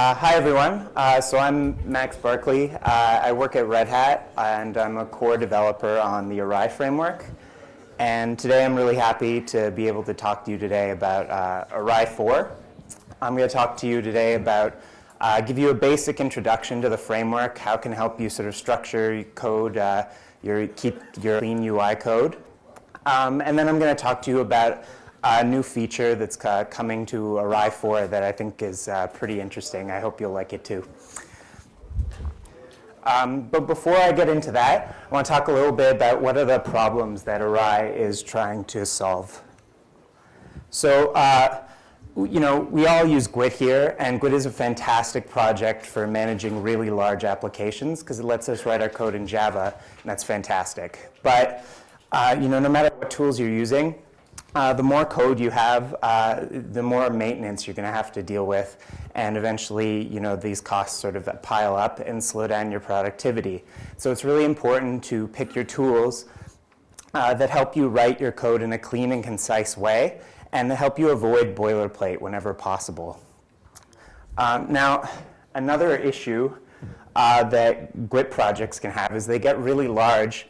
Hi everyone. So I'm Max Barkley. I work at Red Hat and I'm a core developer on the ERRAI framework. And today I'm really happy to be able to talk to you today about ERRAI4. I'm going to talk to you today about, give you a basic introduction to the framework, how it can help you sort of structure your code, keep your clean UI code. And then I'm going to talk to you about a new feature that's coming to ERRAI4 that I think is pretty interesting. I hope you'll like it too. But before I get into that, I want to talk a little bit about what are the problems that ERRAI is trying to solve. So, we all use Git here, and Git is a fantastic project for managing really large applications because it lets us write our code in Java, and that's fantastic. But, no matter what tools you're using, the more code you have, the more maintenance you're going to have to deal with, and eventually, these costs sort of pile up and slow down your productivity. So it's really important to pick your tools that help you write your code in a clean and concise way, and that help you avoid boilerplate whenever possible. Now, another issue that Git projects can have is they get really large,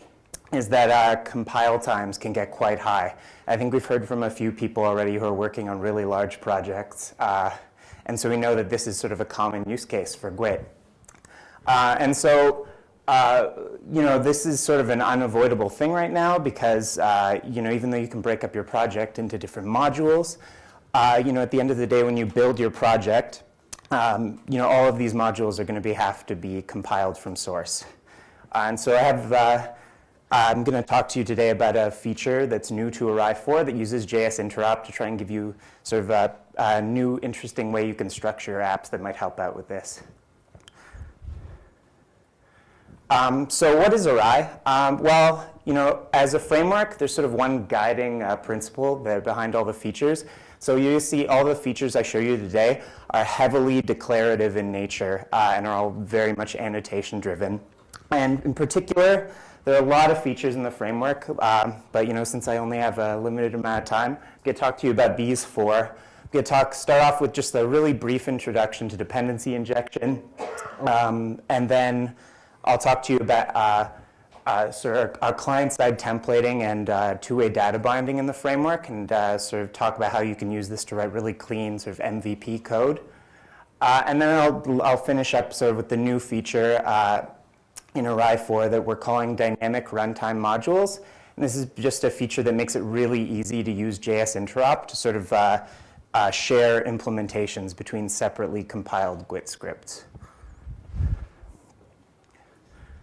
is that compile times can get quite high. I think we've heard from a few people already who are working on really large projects, and so we know that this is sort of a common use case for Git. And so, this is sort of an unavoidable thing right now because, even though you can break up your project into different modules, at the end of the day when you build your project, all of these modules are going to have to be compiled from source. And so I'm going to talk to you today about a feature that's new to ERRAI4 that uses JS interop to try and give you sort of a new, interesting way you can structure your apps that might help out with this. So what is ERRAI? Well, as a framework, there's sort of one guiding principle behind all the features. So you see all the features I show you today are heavily declarative in nature and are all very much annotation driven. And in particular, there are a lot of features in the framework, but since I only have a limited amount of time, I'm going to talk to you about these four. I'm going to start off with just a really brief introduction to dependency injection, and then I'll talk to you about sort of our client-side templating and two-way data binding in the framework, and sort of talk about how you can use this to write really clean sort of MVP code. And then I'll finish up sort of with the new feature in ERRAI4 that we're calling dynamic runtime modules. And this is just a feature that makes it really easy to use JS interop to sort of share implementations between separately compiled Git scripts.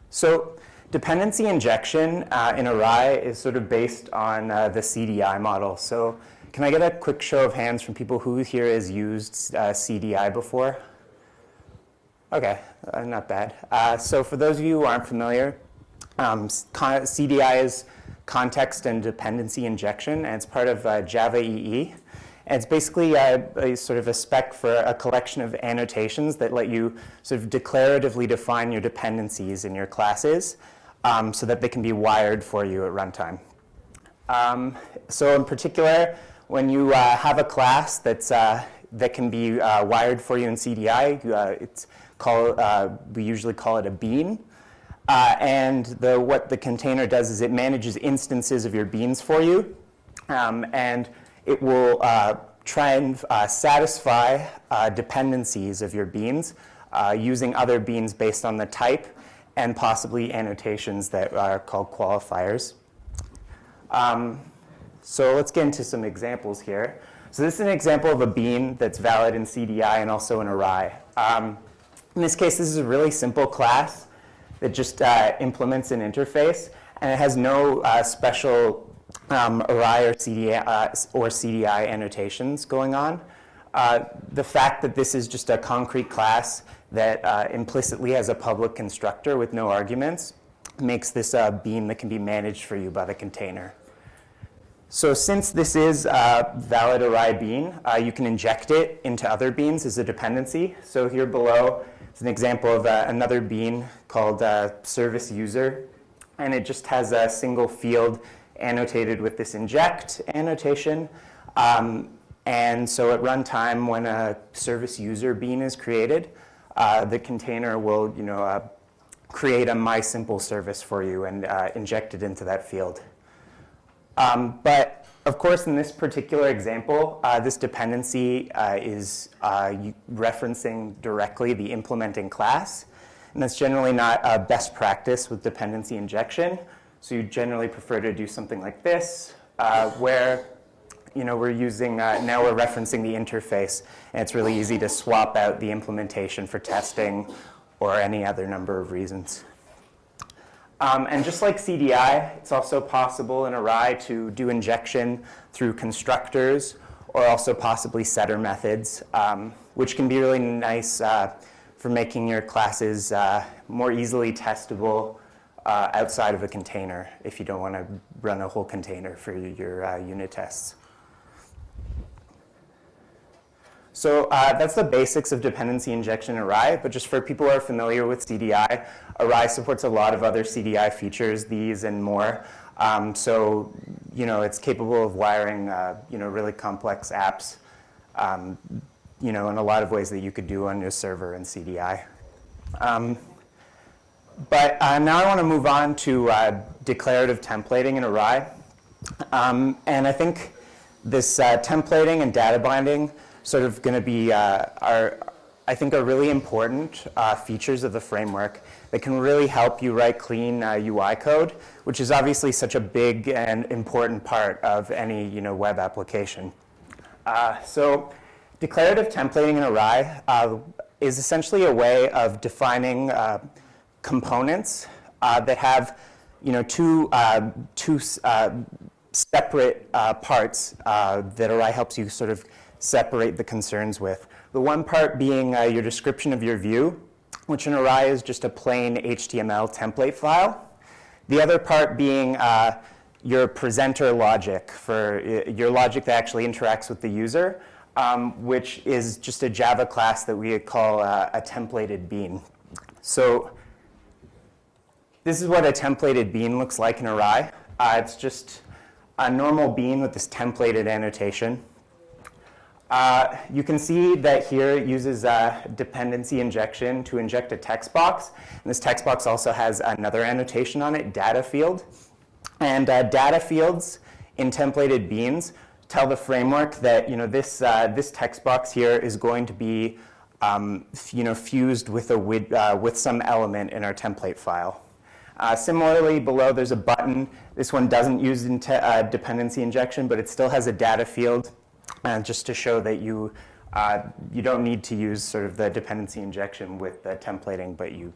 So dependency injection in ERRAI is sort of based on the CDI model. So can I get a quick show of hands from people who here has used CDI before? Okay, not bad. So for those of you who aren't familiar, CDI is context and dependency injection, and it's part of Java EE. And it's basically a sort of a spec for a collection of annotations that let you sort of declaratively define your dependencies in your classes so that they can be wired for you at runtime. So in particular, when you have a class that can be wired for you in CDI, we usually call it a bean. And what the container does is it manages instances of your beans for you. And it will try and satisfy dependencies of your beans using other beans based on the type and possibly annotations that are called qualifiers. So let's get into some examples here. So this is an example of a bean that's valid in CDI and also in ERRAI. In this case, this is a really simple class that just implements an interface, and it has no special ERRAI or CDI annotations going on. The fact that this is just a concrete class that implicitly has a public constructor with no arguments makes this a bean that can be managed for you by the container. So since this is a valid ERRAI bean, you can inject it into other beans as a dependency. So here below is an example of another bean called service user, and it just has a single field annotated with this inject annotation. And so at runtime, when a service user bean is created, the container will create a MySimple service for you and inject it into that field. But of course, in this particular example, this dependency is referencing directly the implementing class. And that's generally not a best practice with dependency injection. So you generally prefer to do something like this, where we're using, now we're referencing the interface, and it's really easy to swap out the implementation for testing or any other number of reasons. And just like CDI, it's also possible in ERRAI to do injection through constructors or also possibly setter methods, which can be really nice for making your classes more easily testable outside of a container if you don't want to run a whole container for your unit tests. So that's the basics of dependency injection in ERRAI, but just for people who are familiar with CDI, ERRAI supports a lot of other CDI features, these and more. So it's capable of wiring really complex apps, in a lot of ways that you could do on your server in CDI. But now I want to move on to declarative templating in ERRAI. And I think this templating and data binding sort of going to be, are really important features of the framework that can really help you write clean UI code, which is obviously such a big and important part of any web application. So declarative templating in ERRAI is essentially a way of defining components that have two separate parts that ERRAI helps you sort of separate the concerns with. The one part being your description of your view, which in ERRAI is just a plain HTML template file. The other part being your presenter logic, for your logic that actually interacts with the user, which is just a Java class that we call a templated bean. So this is what a templated bean looks like in ERRAI. It's just a normal bean with this templated annotation. You can see that here it uses dependency injection to inject a text box. And this text box also has another annotation on it, data field. And data fields in templated beans tell the framework that this text box here is going to be fused with with some element in our template file. Similarly, below there's a button. This one doesn't use dependency injection, but it still has a data field. Just to show that you don't need to use sort of the dependency injection with the templating, but you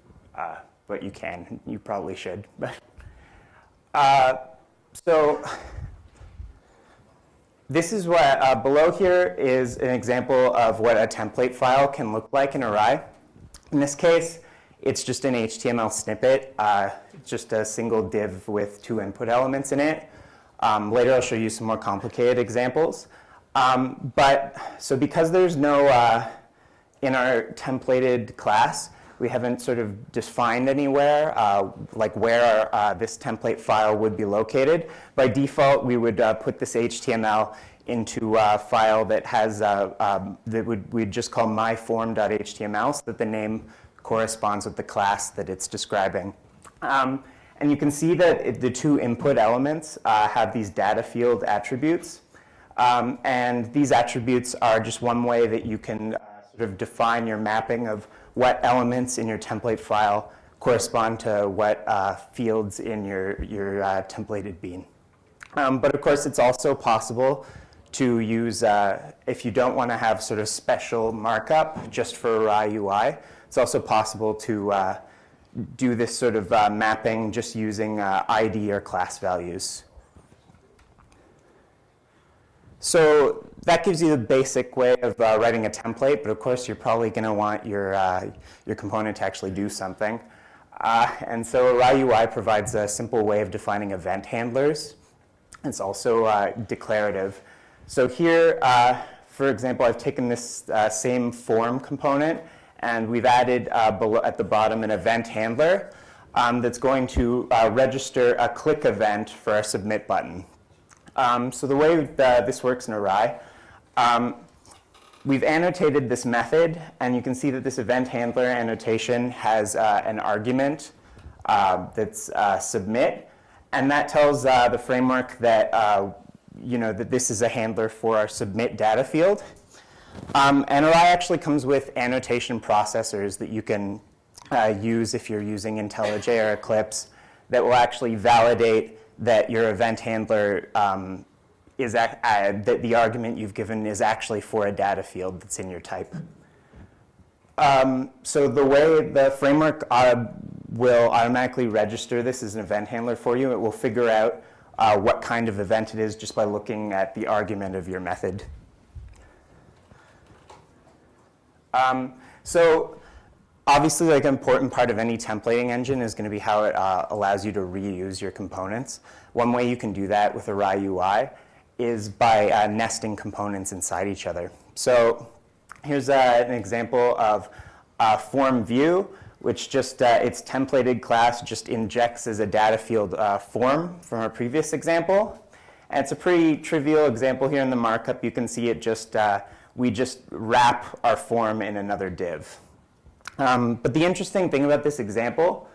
can. You probably should. So this is what below here is an example of what a template file can look like in ERRAI. In this case, it's just an HTML snippet, just a single div with 2 input elements in it. Later, I'll show you some more complicated examples. So because there's no, in our templated class, we haven't sort of defined anywhere like where this template file would be located. By default, we would put this HTML into a file that has, we'd just call myform.html so that the name corresponds with the class that it's describing. And you can see that the 2 input elements have these data field attributes. And these attributes are just one way that you can sort of define your mapping of what elements in your template file correspond to what fields in your templated bean. But of course, it's also possible to use, if you don't want to have sort of special markup just for ERRAI UI, it's also possible to do this sort of mapping just using ID or class values. So that gives you the basic way of writing a template, but of course you're probably going to want your component to actually do something. And so ERRAI UI provides a simple way of defining event handlers. It's also declarative. So here, for example, I've taken this same form component and we've added below, at the bottom, an event handler that's going to register a click event for our submit button. So the way this works in ERRAI We've annotated this method, and you can see that this event handler annotation has an argument that's submit, and that tells the framework that that this is a handler for our submit data field. ERRAI actually comes with annotation processors that you can use if you're using IntelliJ or Eclipse that will actually validate that your event handler that the argument you've given is actually for a data field that's in your type. So the way the framework will automatically register this as an event handler for you, it will figure out what kind of event it is just by looking at the argument of your method. So obviously, like, an important part of any templating engine is going to be how it allows you to reuse your components. One way you can do that with ERRAI UI is by nesting components inside each other. So here's an example of form view, which just its templated class just injects as a data field form from our previous example. And it's a pretty trivial example here in the markup. You can see it just we just wrap our form in another div. But the interesting thing about this example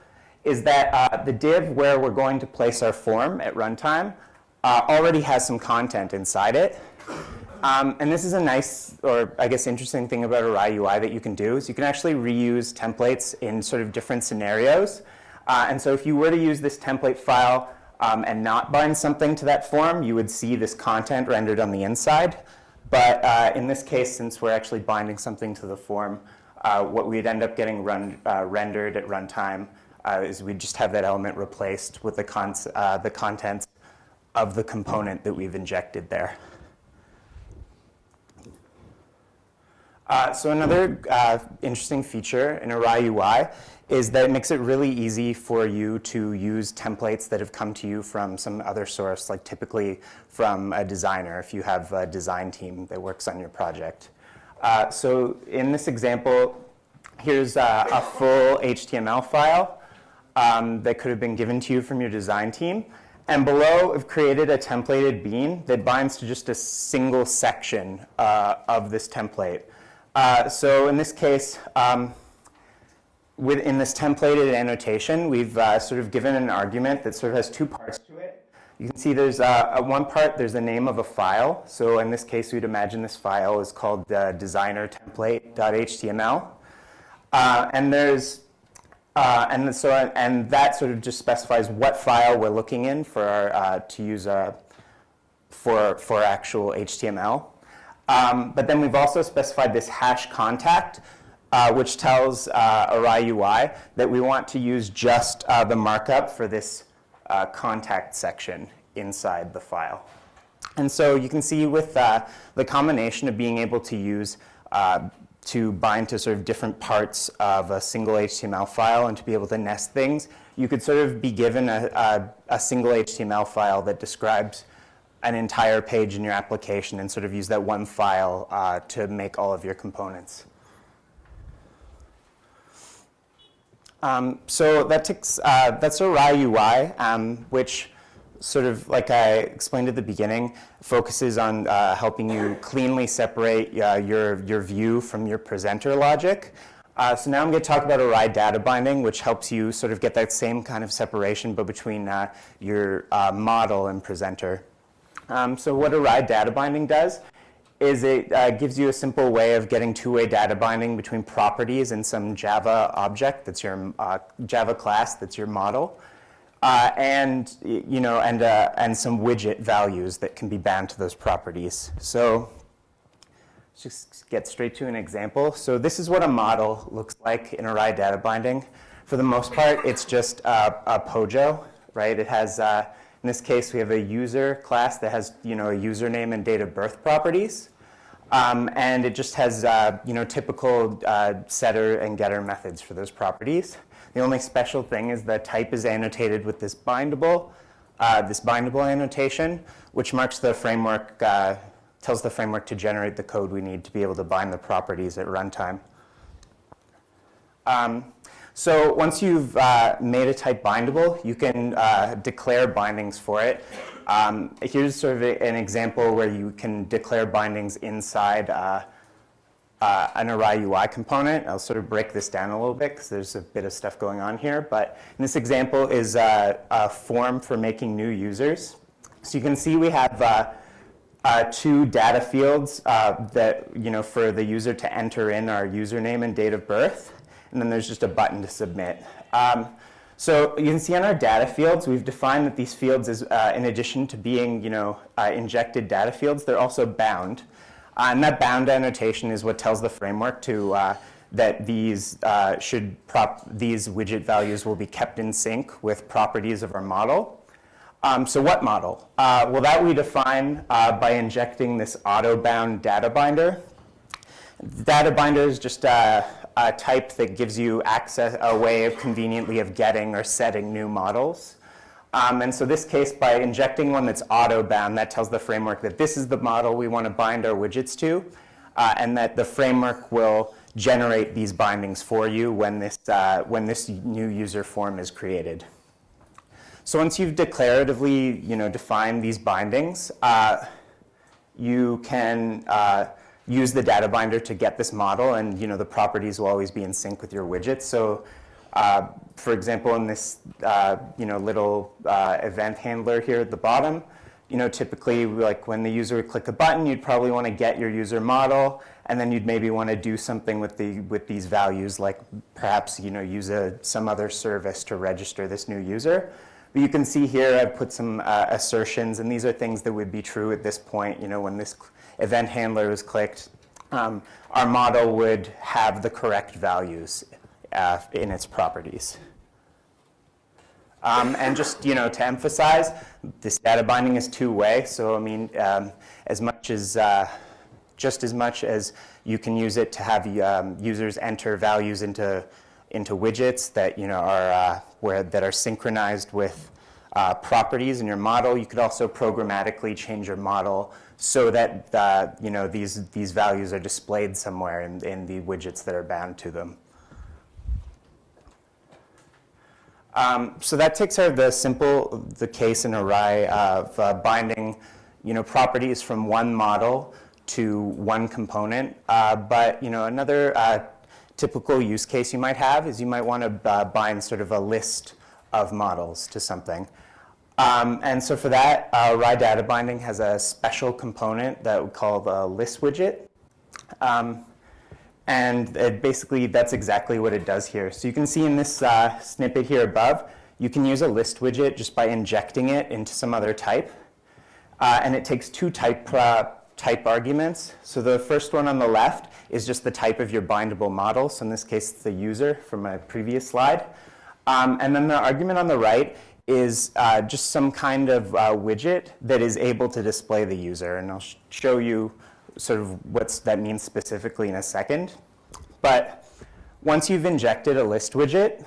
is that the div where we're going to place our form at runtime already has some content inside it. And this is a nice, or I guess interesting thing about ERRAI UI that you can do is you can actually reuse templates in sort of different scenarios. And so if you were to use this template file and not bind something to that form, you would see this content rendered on the inside. But in this case, since we're actually binding something to the form, what we'd end up getting rendered at runtime is we just have that element replaced with the contents of the component that we've injected there. So another interesting feature in ERRAI UI is that it makes it really easy for you to use templates that have come to you from some other source, like typically from a designer, if you have a design team that works on your project. So in this example, here's a full HTML file that could have been given to you from your design team. And below, I've created a templated bean that binds to just a single section of this template. So in this case, within this templated annotation, we've sort of given an argument that sort of has two parts to it. You can see there's one part, there's the name of a file. So in this case, we'd imagine this file is called designertemplate.html. And that sort of just specifies what file we're looking in for our, to use for actual HTML. But then we've also specified this hash contact, which tells ERRAI UI that we want to use just the markup for this contact section inside the file. And so you can see with the combination of being able to use to bind to sort of different parts of a single HTML file and to be able to nest things, you could sort of be given a single HTML file that describes an entire page in your application and sort of use that one file to make all of your components. So that's ERRAI UI, which sort of, like I explained at the beginning, focuses on helping you cleanly separate your view from your presenter logic. So now I'm going to talk about ERRAI data binding, which helps you sort of get that same kind of separation, but between your model and presenter. So what ERRAI data binding does is it gives you a simple way of getting two-way data binding between properties and some Java object that's your Java class that's your model. And some widget values that can be bound to those properties. So let's just get straight to an example. So this is what a model looks like in ERRAI data binding. For the most part, it's just a POJO, right? It has, in this case, we have a user class that has, a username and date of birth properties. And it just has, typical setter and getter methods for those properties. The only special thing is the type is annotated with this bindable annotation, which marks the framework, tells the framework to generate the code we need to be able to bind the properties at runtime. So once you've made a type bindable, you can declare bindings for it. Here's sort of an example where you can declare bindings inside an ERRAI UI component. I'll sort of break this down a little bit because there's a bit of stuff going on here. But in this example is a form for making new users. So you can see we have two data fields that, for the user to enter in our username and date of birth. And then there's just a button to submit. So you can see on our data fields, we've defined that these fields, in addition to being injected data fields, they're also bound. And that bound annotation is what tells the framework that these widget values will be kept in sync with properties of our model. So what model? Well, that we define by injecting this auto-bound data binder. Data binder is just a type that gives you a way of conveniently of getting or setting new models. And so this case, by injecting one that's auto-bound, that tells the framework that this is the model we want to bind our widgets to, and that the framework will generate these bindings for you when this new user form is created. So once you've declaratively defined these bindings, you can use the data binder to get this model, and the properties will always be in sync with your widgets. So for example, in this little event handler here at the bottom, typically like when the user would click a button, you'd probably want to get your user model, and then you'd maybe want to do something with these values, like perhaps use some other service to register this new user. But you can see here I've put some assertions, and these are things that would be true at this point. When this event handler is clicked, our model would have the correct values in its properties. And just to emphasize, this data binding is two-way. So I mean, just as much as you can use it to have users enter values into widgets that that are synchronized with properties in your model, you could also programmatically change your model so that these values are displayed somewhere in the widgets that are bound to them. So that takes care of the case in ERRAI of binding properties from one model to one component. But another typical use case you might have is you might want to bind sort of a list of models to something. And so for that, ERRAI data binding has a special component that we call the list widget. And basically, that's exactly what it does here. So you can see in this snippet here above, you can use a list widget just by injecting it into some other type. And it takes two type arguments. So the first one on the left is just the type of your bindable model. So in this case, it's the user from my previous slide. And then the argument on the right is just some kind of widget that is able to display the user. And I'll show you sort of what that means specifically in a second. But once you've injected a list widget,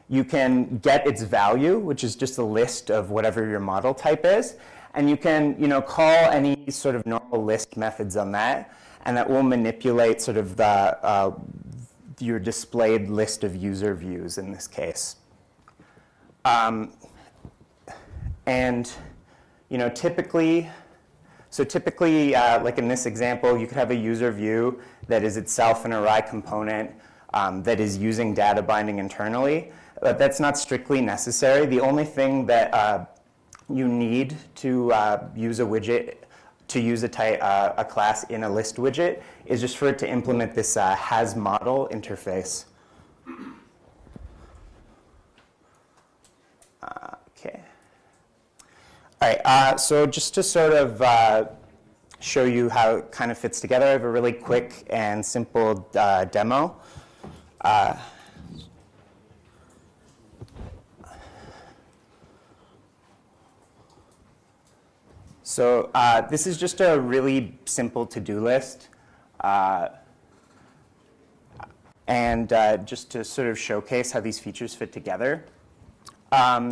you can get its value, which is just a list of whatever your model type is. And you can call any sort of normal list methods on that, and that will manipulate sort of your displayed list of user views in this case. And typically, like in this example, you could have a user view that is itself an ERRAI component that is using data binding internally. But that's not strictly necessary. The only thing that you need to use a widget, to use a class in a list widget, is just for it to implement this has model interface. Okay. All right, so just to sort of show you how it kind of fits together, I have a really quick and simple demo. So this is just a really simple to-do list. And just to sort of showcase how these features fit together.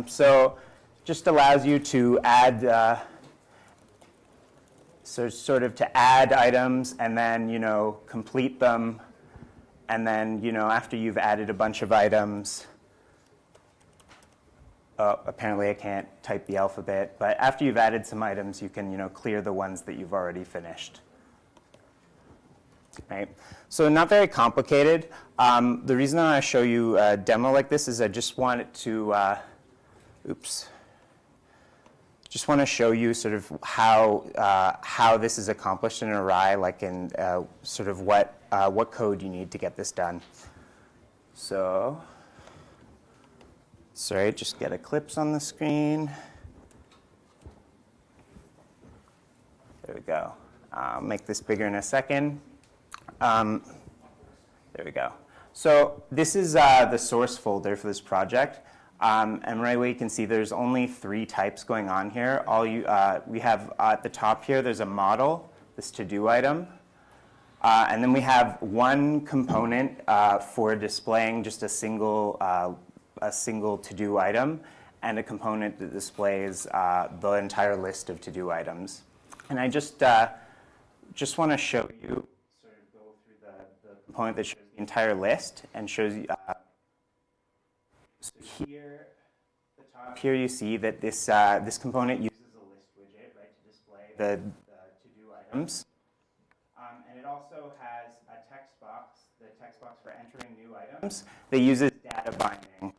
So just allows you to add, sort of to add items and then complete them And then, after you've added a bunch of items, apparently I can't type the alphabet, but after you've added some items, you can, clear the ones that you've already finished. Right? So not very complicated. The reason I want to show you a demo like this is I just want it to, just want to show you sort of how this is accomplished in ERRAI, like in sort of what code you need to get this done. So, sorry, just get Eclipse on the screen. There we go. I'll make this bigger in a second. There we go. So this is the source folder for this project. And right away you can see there's only 3 types going on here. We have at the top here, there's a model, this to-do item. And then we have one component for displaying just a single to-do item, and a component that displays the entire list of to-do items. And I just want to show you, sort of go through the component that shows the entire list and shows you. So here, at the top here, you see that this component uses a list widget, right, to display the to-do items. And it also has a text box, the text box for entering new items, that uses data binding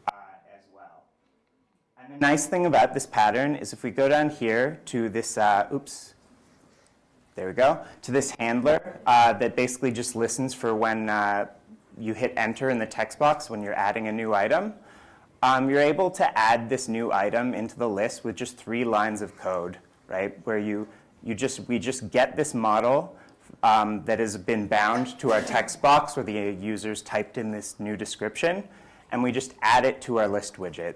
as well. And the nice thing about this pattern is if we go down here to this, there we go, to this handler that basically just listens for when you hit enter in the text box when you're adding a new item, you're able to add this new item into the list with just 3 lines of code, right? Where we just get this model that has been bound to our text box where the users typed in this new description, and we just add it to our list widget.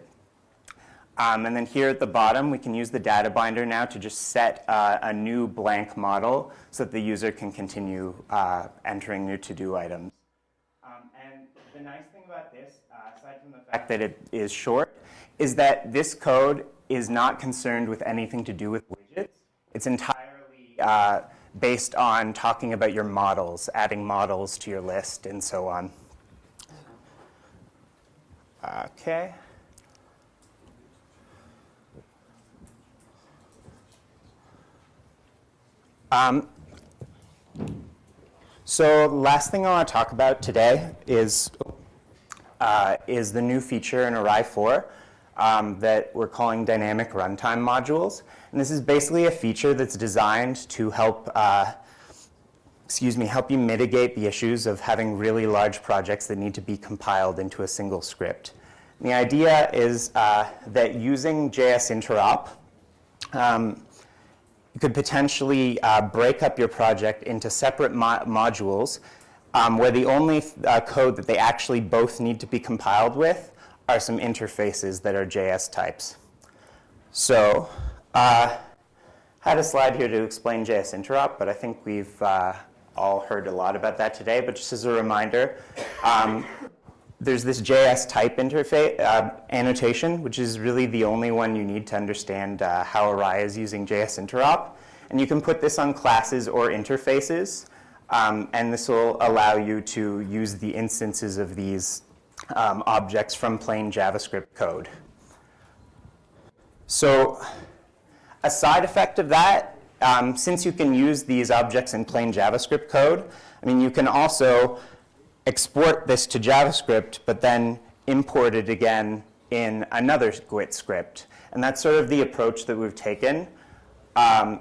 And then here at the bottom, we can use the data binder now to just set a new blank model so that the user can continue entering new to-do items. And the nice thing about this, aside from the fact that it is short, is that this code is not concerned with anything to do with widgets. It's entirely based on talking about your models, adding models to your list, and so on. Okay. So the last thing I want to talk about today is the new feature in ERRAI4 that we're calling dynamic runtime modules. And this is basically a feature that's designed to help you mitigate the issues of having really large projects that need to be compiled into a single script. And the idea is that using JS interop, you could potentially break up your project into separate modules where the only code that they actually both need to be compiled with are some interfaces that are JS types. So I had a slide here to explain JS interop, but I think we've all heard a lot about that today. But just as a reminder, there's this JS type interface annotation, which is really the only one you need to understand how ERRAI is using JS interop. And you can put this on classes or interfaces, and this will allow you to use the instances of these objects from plain JavaScript code. So a side effect of that, since you can use these objects in plain JavaScript code, you can also export this to JavaScript, but then import it again in another Git script. And that's sort of the approach that we've taken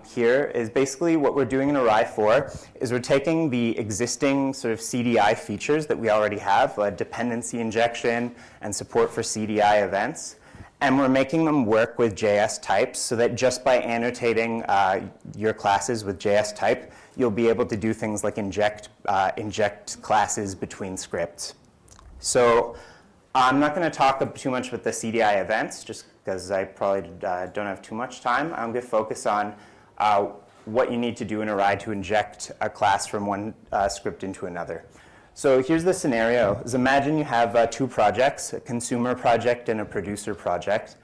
here, is basically what we're doing in ERRAI4 is we're taking the existing sort of CDI features that we already have, dependency injection and support for CDI events, and we're making them work with JS types so that just by annotating your classes with JS type, you'll be able to do things like inject classes between scripts. So I'm not going to talk too much about the CDI events, just because I probably don't have too much time. I'm going to focus on what you need to do in ERRAI to inject a class from one script into another. So here's the scenario. Is imagine you have 2 projects, a consumer project and a producer project.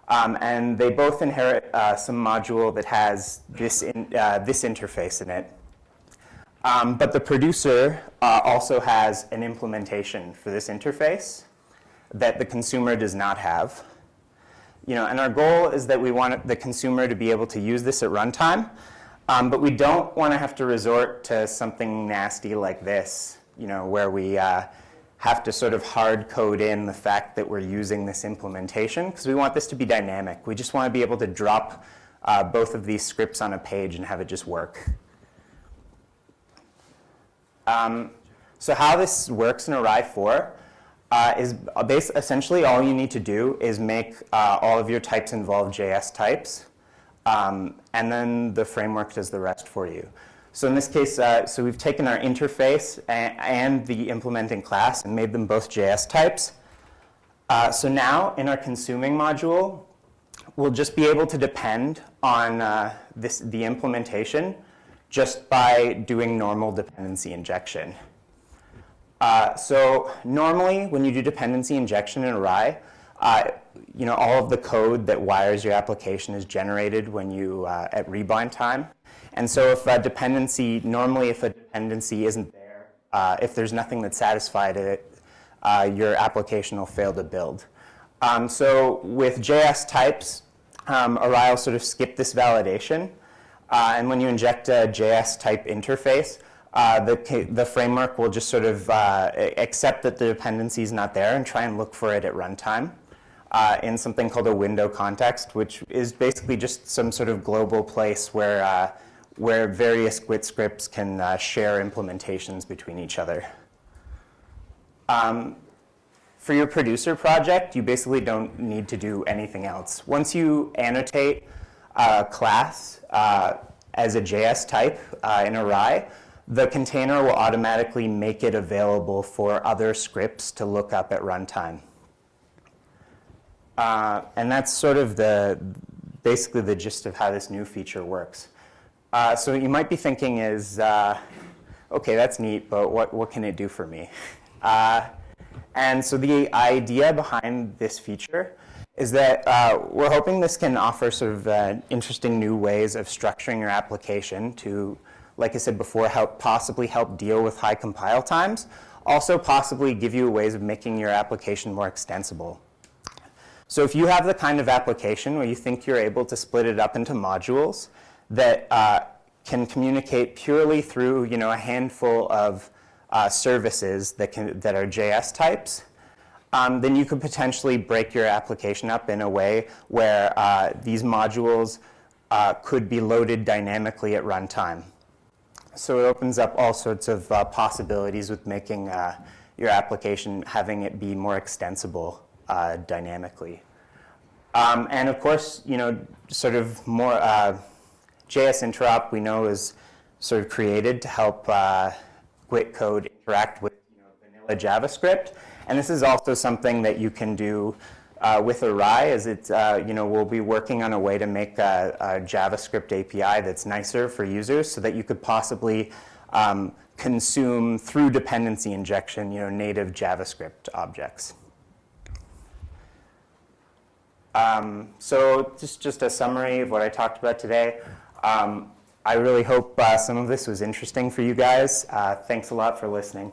And they both inherit some module that has this interface in it. But the producer also has an implementation for this interface that the consumer does not have. And our goal is that we want the consumer to be able to use this at runtime, but we don't want to have to resort to something nasty like this, where we have to sort of hard code in the fact that we're using this implementation, because we want this to be dynamic. We just want to be able to drop both of these scripts on a page and have it just work. So how this works in ERRAI4 is essentially all you need to do is make all of your types involve JS types, and then the framework does the rest for you. So in this case, so we've taken our interface and the implementing class and made them both JS types. So now in our consuming module, we'll just be able to depend on the implementation just by doing normal dependency injection. So normally, when you do dependency injection in ERRAI, all of the code that wires your application is generated when you at rebind time. And so if a dependency isn't there, if there's nothing that satisfied it, your application will fail to build. So with JS types, ERRAI will sort of skip this validation. And when you inject a JS type interface, the framework will just sort of accept that the dependency is not there and try and look for it at runtime in something called a window context, which is basically just some sort of global place where various Git scripts can share implementations between each other. For your producer project, you basically don't need to do anything else. Once you annotate a class as a JS type in ERRAI, the container will automatically make it available for other scripts to look up at runtime. And that's sort of basically the gist of how this new feature works. So what you might be thinking is, okay, that's neat, but what can it do for me? And so the idea behind this feature is that we're hoping this can offer sort of interesting new ways of structuring your application to, like I said before, possibly help deal with high compile times, also possibly give you ways of making your application more extensible. So if you have the kind of application where you think you're able to split it up into modules that can communicate purely through a handful of services that are JS types, then you could potentially break your application up in a way where these modules could be loaded dynamically at runtime. So it opens up all sorts of possibilities with making your application, having it be more extensible dynamically. And of course, sort of more JS interop we know is sort of created to help Git code interact with vanilla JavaScript. And this is also something that you can do with ERRAI, as we'll be working on a way to make a JavaScript API that's nicer for users so that you could possibly consume through dependency injection, native JavaScript objects. So just a summary of what I talked about today. I really hope some of this was interesting for you guys. Thanks a lot for listening.